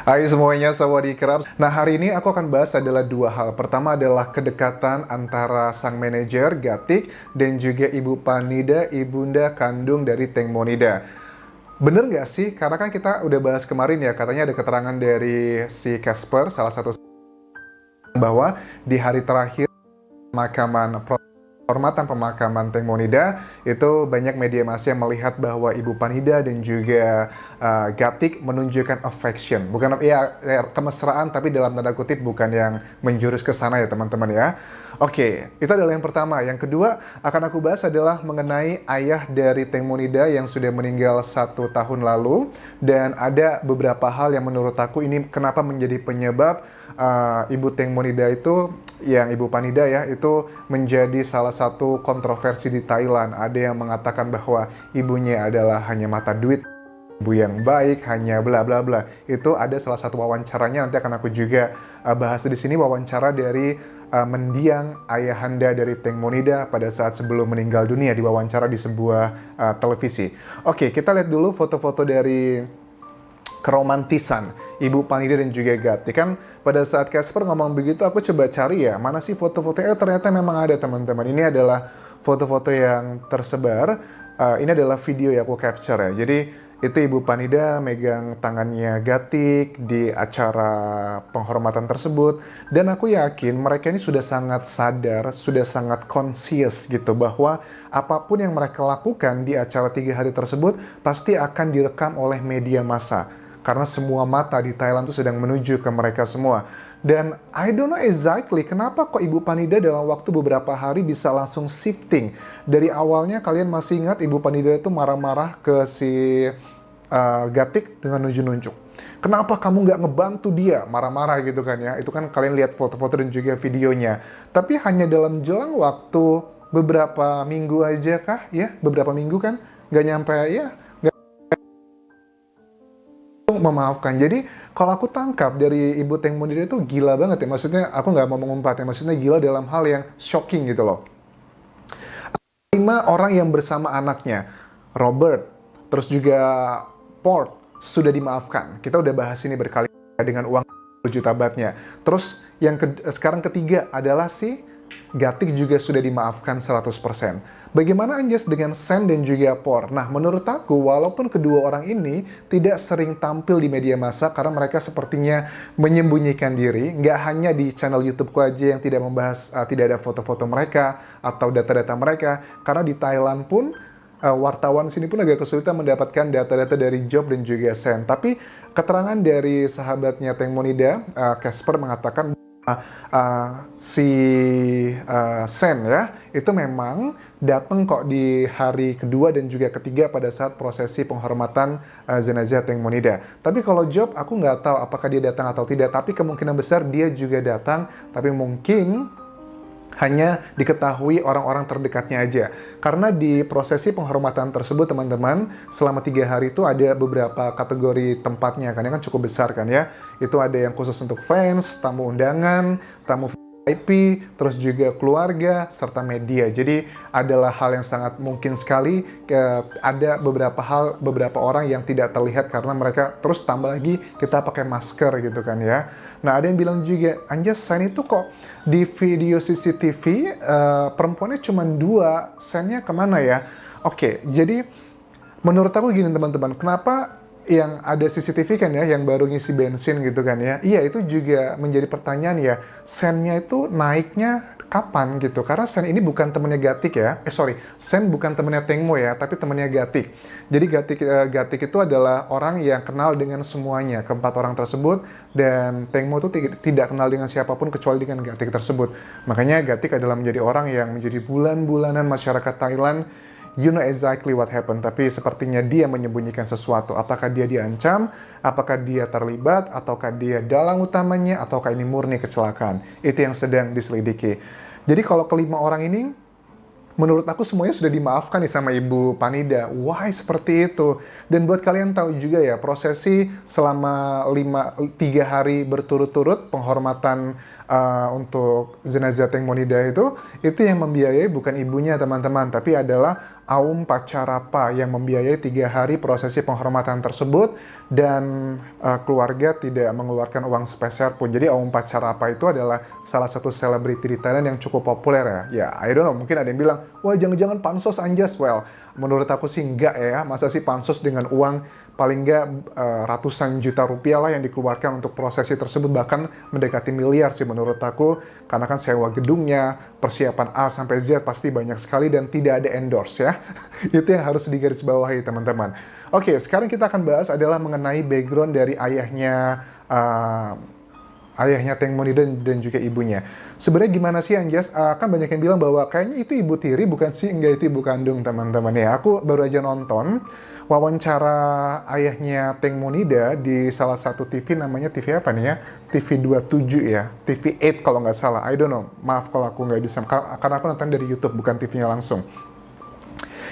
Hai semuanya, sawadee-krab. Nah, hari ini aku akan bahas adalah dua hal. Pertama adalah kedekatan antara sang manajer, Gatik, dan juga Ibu Panida, ibunda kandung dari Teng Monida. Bener nggak sih? Karena kan kita udah bahas kemarin ya, katanya ada keterangan dari si Casper, salah satu bahwa di hari terakhir pemakaman penghormatan pemakaman Teng Monida itu banyak media massa yang melihat bahwa Ibu Panida dan juga Gatik menunjukkan affection, bukan ya kemesraan, tapi dalam tanda kutip bukan yang menjurus ke sana ya teman-teman ya. Oke, itu adalah yang pertama. Yang kedua akan aku bahas adalah mengenai ayah dari Teng Monida yang sudah meninggal 1 tahun lalu, dan ada beberapa hal yang menurut aku ini kenapa menjadi penyebab Ibu Teng Monida itu, yang Ibu Panida ya, itu menjadi salah satu kontroversi di Thailand. Ada yang mengatakan bahwa ibunya adalah hanya mata duit, ibu yang baik, hanya bla bla bla. Itu ada salah satu wawancaranya, nanti akan aku juga bahas di sini, wawancara dari mendiang ayahanda dari Teng Monida pada saat sebelum meninggal dunia, diwawancara di sebuah televisi. Oke, kita lihat dulu foto-foto dari keromantisan Ibu Panida dan juga Gatik. Kan pada saat Casper ngomong begitu, aku coba cari ya, mana sih foto-fotonya. Ternyata memang ada teman-teman. Ini adalah foto-foto yang tersebar. Ini adalah video yang aku capture ya. Jadi itu Ibu Panida megang tangannya Gatik di acara penghormatan tersebut. Dan aku yakin mereka ini sudah sangat sadar, sudah sangat conscious gitu, bahwa apapun yang mereka lakukan di acara 3 hari tersebut pasti akan direkam oleh media massa. Karena semua mata di Thailand itu sedang menuju ke mereka semua. Dan I don't know exactly kenapa kok Ibu Panida dalam waktu beberapa hari bisa langsung shifting. Dari awalnya kalian masih ingat Ibu Panida itu marah-marah ke si Gatik dengan nunjuk-nunjuk. Kenapa kamu nggak ngebantu dia? Marah-marah gitu kan ya. Itu kan kalian lihat foto-foto dan juga videonya. Tapi hanya dalam jelang waktu beberapa minggu aja kah? Ya, beberapa minggu kan? Nggak nyampe ya, memaafkan. Jadi kalau aku tangkap dari Ibu Teng Monida itu gila banget ya. Maksudnya aku nggak mau mengumpat ya. Maksudnya gila dalam hal yang shocking gitu loh. 5 orang yang bersama anaknya, Robert, terus juga Port, sudah dimaafkan. Kita udah bahas ini berkali dengan uang 10 juta batnya. Terus yang sekarang ketiga adalah si Gatik juga sudah dimaafkan 100%. Bagaimana Anjas dengan Sen dan juga Por? Nah, menurut aku, walaupun kedua orang ini tidak sering tampil di media massa karena mereka sepertinya menyembunyikan diri, nggak hanya di channel YouTube-ku aja yang tidak membahas, tidak ada foto-foto mereka atau data-data mereka, karena di Thailand pun wartawan sini pun agak kesulitan mendapatkan data-data dari Job dan juga Sen. Tapi keterangan dari sahabatnya Teng Monida, Casper, mengatakan si Sen ya, itu memang datang kok di hari kedua dan juga ketiga pada saat prosesi penghormatan jenazah Teng Monida. Tapi kalau Job, aku nggak tahu apakah dia datang atau tidak, tapi kemungkinan besar dia juga datang, tapi mungkin hanya diketahui orang-orang terdekatnya aja. Karena di prosesi penghormatan tersebut, teman-teman, selama 3 hari itu ada beberapa kategori tempatnya, kan ya, kan cukup besar kan ya. Itu ada yang khusus untuk fans, tamu undangan, tamu VIP, terus juga keluarga, serta media. Jadi adalah hal yang sangat mungkin sekali ada beberapa orang yang tidak terlihat karena mereka, terus tambah lagi kita pakai masker gitu kan ya. Nah, ada yang bilang juga, Anjas, Sen itu kok di video CCTV perempuannya cuma 2, Sennya kemana ya? Oke, jadi menurut aku gini teman-teman, kenapa yang ada CCTV kan ya, yang baru ngisi bensin gitu kan ya, iya itu juga menjadi pertanyaan ya, Sennya itu naiknya kapan gitu, karena Sen ini bukan temennya Gatik ya, Sen bukan temennya Teng Mo ya, tapi temennya Gatik. Jadi Gatik itu adalah orang yang kenal dengan semuanya, keempat orang tersebut, dan Teng Mo itu tidak kenal dengan siapapun kecuali dengan Gatik tersebut. Makanya Gatik adalah menjadi orang yang menjadi bulan-bulanan masyarakat Thailand. You know exactly what happened, tapi sepertinya dia menyembunyikan sesuatu. Apakah dia diancam, apakah dia terlibat, ataukah dia dalang utamanya, ataukah ini murni kecelakaan. Itu yang sedang diselidiki. Jadi kalau kelima orang ini menurut aku semuanya sudah dimaafkan nih sama Ibu Panida. Why seperti itu? Dan buat kalian tahu juga ya, prosesi selama 3 hari berturut-turut penghormatan untuk jenazah Teng Monida itu yang membiayai bukan ibunya teman-teman, tapi adalah Aum Pacarapa yang membiayai 3 hari prosesi penghormatan tersebut, dan keluarga tidak mengeluarkan uang sepeser pun. Jadi Aum Pacarapa itu adalah salah satu selebriti di Thailand yang cukup populer ya. Ya, I don't know, mungkin ada yang bilang, wah jangan-jangan pansos Anjas. Well, menurut aku sih enggak ya. Masa sih pansos dengan uang paling enggak ratusan juta rupiah lah yang dikeluarkan untuk prosesi tersebut, bahkan mendekati miliar sih menurut aku, karena kan sewa gedungnya, persiapan A sampai Z pasti banyak sekali dan tidak ada endorse ya. Itu yang harus digarisbawahi teman-teman. Oke, sekarang kita akan bahas adalah mengenai background dari ayahnya Teng Monida dan juga ibunya. Sebenarnya gimana sih Anjas? Kan banyak yang bilang bahwa kayaknya itu ibu tiri, bukan sih? Enggak, itu ibu kandung teman-teman ya. Aku baru aja nonton wawancara ayahnya Teng Monida di salah satu TV, namanya TV apa nih ya? TV 27 ya, TV 8 kalau nggak salah. I don't know, maaf kalau aku nggak bisa, karena aku nonton dari YouTube, bukan TV-nya langsung.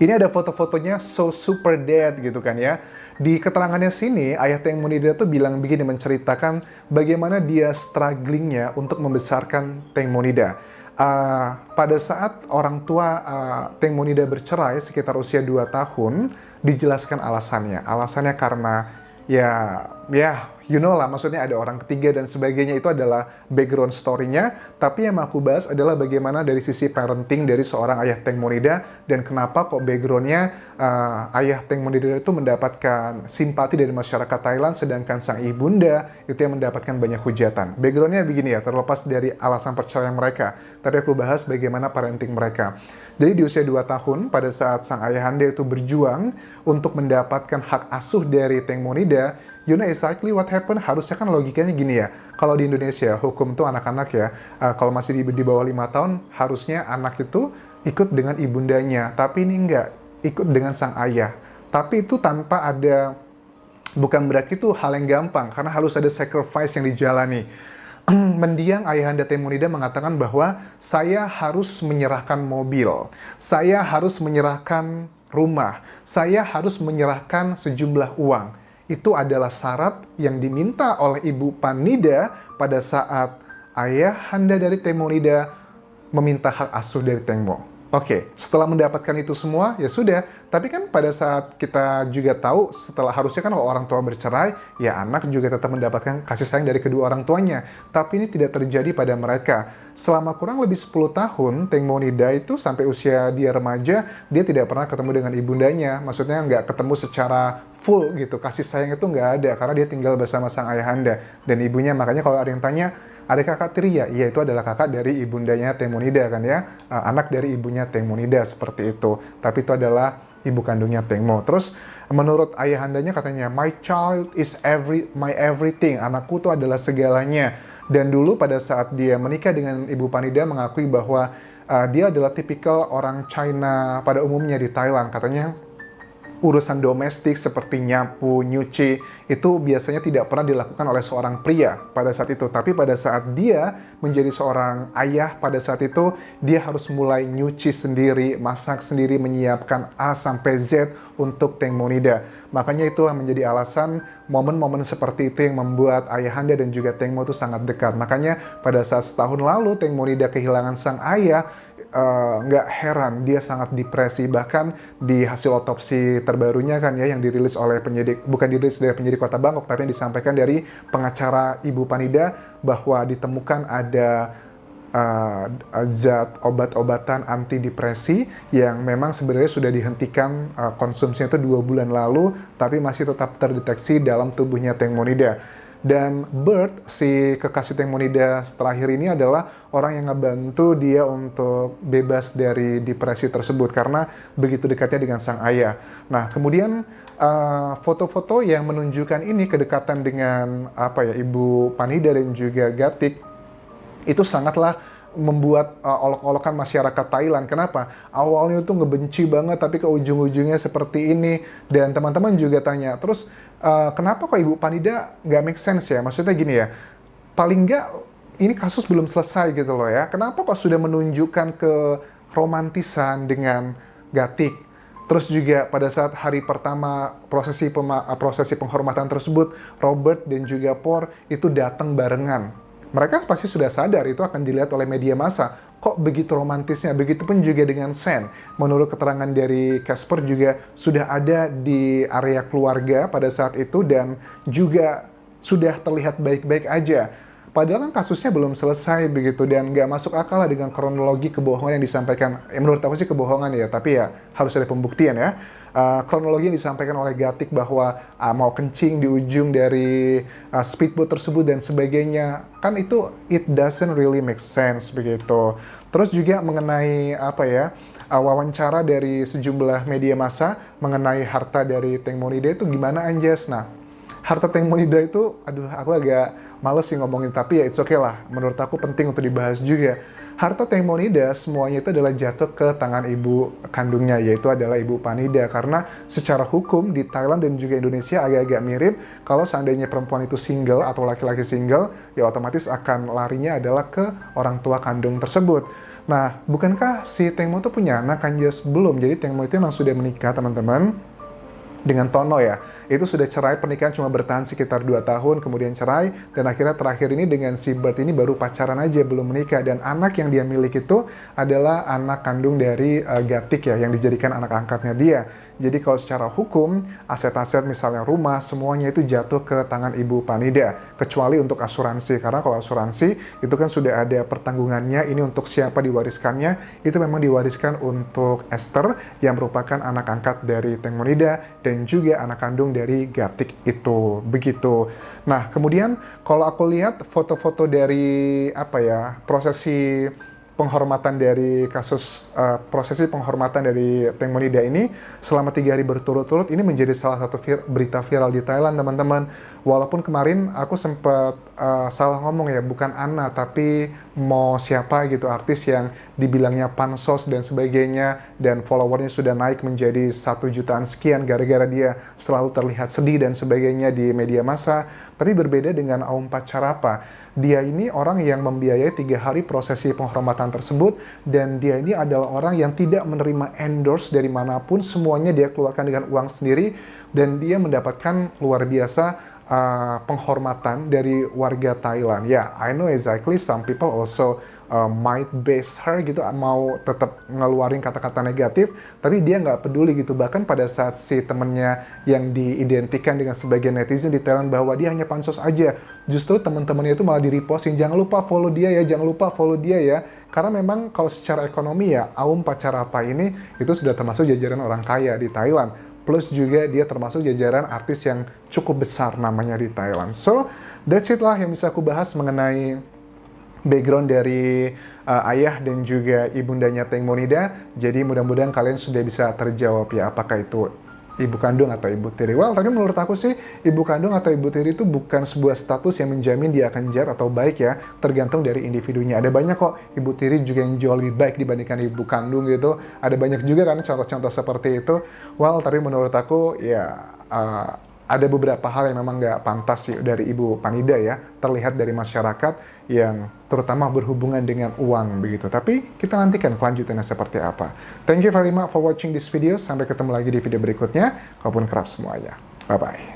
Ini ada foto-fotonya so super dead gitu kan ya. Di keterangannya sini, ayah Teng Monida tuh bilang begini, menceritakan bagaimana dia strugglingnya untuk membesarkan Teng Monida. Pada saat orang tua Teng Monida bercerai sekitar usia 2 tahun, dijelaskan alasannya. Alasannya karena ya you know lah, maksudnya ada orang ketiga dan sebagainya, itu adalah background story-nya. Tapi yang aku bahas adalah bagaimana dari sisi parenting dari seorang ayah Teng Monida, dan kenapa kok background-nya ayah Teng Monida itu mendapatkan simpati dari masyarakat Thailand, sedangkan sang ibunda itu yang mendapatkan banyak hujatan. Background-nya begini ya, terlepas dari alasan perceraian mereka, tapi aku bahas bagaimana parenting mereka. Jadi di usia 2 tahun, pada saat sang ayahanda itu berjuang untuk mendapatkan hak asuh dari Teng Monida, you know exactly what happened. Harusnya kan logikanya gini ya, kalau di Indonesia hukum tuh anak-anak ya, kalau masih di bawah 5 tahun, harusnya anak itu ikut dengan ibundanya, tapi ini enggak, ikut dengan sang ayah. Tapi itu tanpa ada, bukan berarti itu hal yang gampang, karena harus ada sacrifice yang dijalani. Mendiang ayahanda Teng Monida mengatakan bahwa saya harus menyerahkan mobil, saya harus menyerahkan rumah, saya harus menyerahkan sejumlah uang. Itu adalah syarat yang diminta oleh Ibu Panida pada saat ayahanda dari Teng Monida meminta hak asuh dari Teng Mo. Oke, setelah mendapatkan itu semua, ya sudah. Tapi kan pada saat kita juga tahu, setelah harusnya kan kalau orang tua bercerai, ya anak juga tetap mendapatkan kasih sayang dari kedua orang tuanya. Tapi ini tidak terjadi pada mereka. Selama kurang lebih 10 tahun, Teng Monida itu sampai usia dia remaja, dia tidak pernah ketemu dengan ibundanya. Maksudnya nggak ketemu secara full gitu, kasih sayang itu nggak ada, karena dia tinggal bersama sang ayahanda dan ibunya. Makanya kalau ada yang tanya, ada kakak tiri ya? Iya, itu adalah kakak dari ibundanya Teng Monida kan ya, anak dari ibunya Teng Monida, seperti itu. Tapi itu adalah ibu kandungnya Teng Mo. Terus menurut ayahandanya katanya, my child is my everything, anakku itu adalah segalanya. Dan dulu pada saat dia menikah dengan Ibu Panida, mengakui bahwa dia adalah tipikal orang China pada umumnya di Thailand. Katanya urusan domestik seperti nyapu, nyuci, itu biasanya tidak pernah dilakukan oleh seorang pria pada saat itu. Tapi pada saat dia menjadi seorang ayah, pada saat itu dia harus mulai nyuci sendiri, masak sendiri, menyiapkan A sampai Z untuk Teng Monida. Makanya itulah menjadi alasan momen-momen seperti itu yang membuat ayahanda dan juga Teng Mo itu sangat dekat. Makanya pada saat setahun lalu Teng Monida kehilangan sang ayah, nggak heran dia sangat depresi. Bahkan di hasil otopsi terbarunya kan ya, yang dirilis oleh penyidik, bukan dirilis dari penyidik Kota Bangkok, tapi yang disampaikan dari pengacara Ibu Panida, bahwa ditemukan ada zat obat-obatan antidepresi yang memang sebenarnya sudah dihentikan konsumsinya itu 2 bulan lalu, tapi masih tetap terdeteksi dalam tubuhnya Teng Monida. Dan Bert, si kekasih Teng Monida terakhir ini, adalah orang yang ngebantu dia untuk bebas dari depresi tersebut karena begitu dekatnya dengan sang ayah. Nah, kemudian foto-foto yang menunjukkan ini kedekatan dengan Ibu Panida dan juga Gatik itu sangatlah membuat olok-olokan masyarakat Thailand. Kenapa? Awalnya tuh ngebenci banget, tapi ke ujung-ujungnya seperti ini. Dan teman-teman juga tanya, terus kenapa kok Ibu Panida nggak make sense ya? Maksudnya gini ya, paling nggak ini kasus belum selesai gitu loh ya. Kenapa kok sudah menunjukkan ke romantisan dengan Gatik. Terus juga pada saat hari pertama prosesi penghormatan tersebut, Robert dan juga Por itu datang barengan. Mereka pasti sudah sadar itu akan dilihat oleh media massa. Kok begitu romantisnya? Begitupun juga dengan Sen. Menurut keterangan dari Casper juga sudah ada di area keluarga pada saat itu dan juga sudah terlihat baik-baik aja. Padahal kan kasusnya belum selesai begitu dan nggak masuk akal lah dengan kronologi kebohongan yang disampaikan. Menurut aku sih kebohongan ya, tapi ya harus ada pembuktian ya. Kronologi yang disampaikan oleh Gatik bahwa mau kencing di ujung dari speedboat tersebut dan sebagainya, kan itu it doesn't really make sense begitu. Terus juga mengenai wawancara dari sejumlah media massa mengenai harta dari Teng Monida itu gimana Anjas? Nah, harta Teng Monida itu, aku agak males sih ngomongin, tapi ya it's okay lah. Menurut aku penting untuk dibahas juga. Harta Teng Monida semuanya itu adalah jatuh ke tangan ibu kandungnya, yaitu adalah Ibu Panida. Karena secara hukum di Thailand dan juga Indonesia agak-agak mirip. Kalau seandainya perempuan itu single atau laki-laki single, ya otomatis akan larinya adalah ke orang tua kandung tersebut. Nah, bukankah si Teng Mo itu punya anak kan? Belum. Jadi Teng Mo itu memang sudah menikah, teman-teman, dengan Tono ya. Itu sudah cerai, pernikahan cuma bertahan sekitar 2 tahun, kemudian cerai, dan akhirnya terakhir ini dengan si Bert ini baru pacaran aja, belum menikah. Dan anak yang dia miliki itu adalah anak kandung dari Gatik ya, yang dijadikan anak angkatnya dia. Jadi kalau secara hukum, aset-aset misalnya rumah, semuanya itu jatuh ke tangan Ibu Panida, kecuali untuk asuransi. Karena kalau asuransi, itu kan sudah ada pertanggungannya, ini untuk siapa diwariskannya, itu memang diwariskan untuk Esther, yang merupakan anak angkat dari Teng Monida, dan juga anak kandung dari Gatik itu, begitu. Nah, kemudian kalau aku lihat foto-foto dari prosesi penghormatan dari prosesi penghormatan dari Teng Monida ini selama 3 hari berturut-turut, ini menjadi salah satu berita viral di Thailand, teman-teman. Walaupun kemarin aku sempat salah ngomong ya, bukan Anna tapi mau siapa gitu, artis yang dibilangnya pansos dan sebagainya, dan followernya sudah naik menjadi 1 jutaan sekian gara-gara dia selalu terlihat sedih dan sebagainya di media massa. Tapi berbeda dengan Aum Pacarapa, dia ini orang yang membiayai 3 hari prosesi penghormatan tersebut, dan dia ini adalah orang yang tidak menerima endorse dari manapun, semuanya dia keluarkan dengan uang sendiri, dan dia mendapatkan luar biasa penghormatan dari warga Thailand. Ya, I know exactly some people also might base her gitu, mau tetap ngeluarin kata-kata negatif, tapi dia nggak peduli gitu. Bahkan pada saat si temennya yang diidentikan dengan sebagian netizen di Thailand bahwa dia hanya pansos aja, justru teman-temannya itu malah di-reposting, jangan lupa follow dia ya, jangan lupa follow dia ya. Karena memang kalau secara ekonomi ya, Aum Pacarapa ini itu sudah termasuk jajaran orang kaya di Thailand. Plus juga dia termasuk jajaran artis yang cukup besar namanya di Thailand. So, that's it lah yang bisa aku bahas mengenai background dari ayah dan juga ibundanya Teng Monida. Jadi mudah-mudahan kalian sudah bisa terjawab ya, apakah itu ibu kandung atau ibu tiri. Well, tapi menurut aku sih ibu kandung atau ibu tiri itu bukan sebuah status yang menjamin dia akan jahat atau baik ya, tergantung dari individunya. Ada banyak kok ibu tiri juga yang jauh lebih baik dibandingkan ibu kandung gitu. Ada banyak juga kan contoh-contoh seperti itu. Well, tapi menurut aku ya ada beberapa hal yang memang nggak pantas sih dari Ibu Panida ya, terlihat dari masyarakat yang terutama berhubungan dengan uang begitu. Tapi kita nantikan kelanjutannya seperti apa. Thank you very much for watching this video. Sampai ketemu lagi di video berikutnya. Walaupun kerap semuanya. Bye-bye.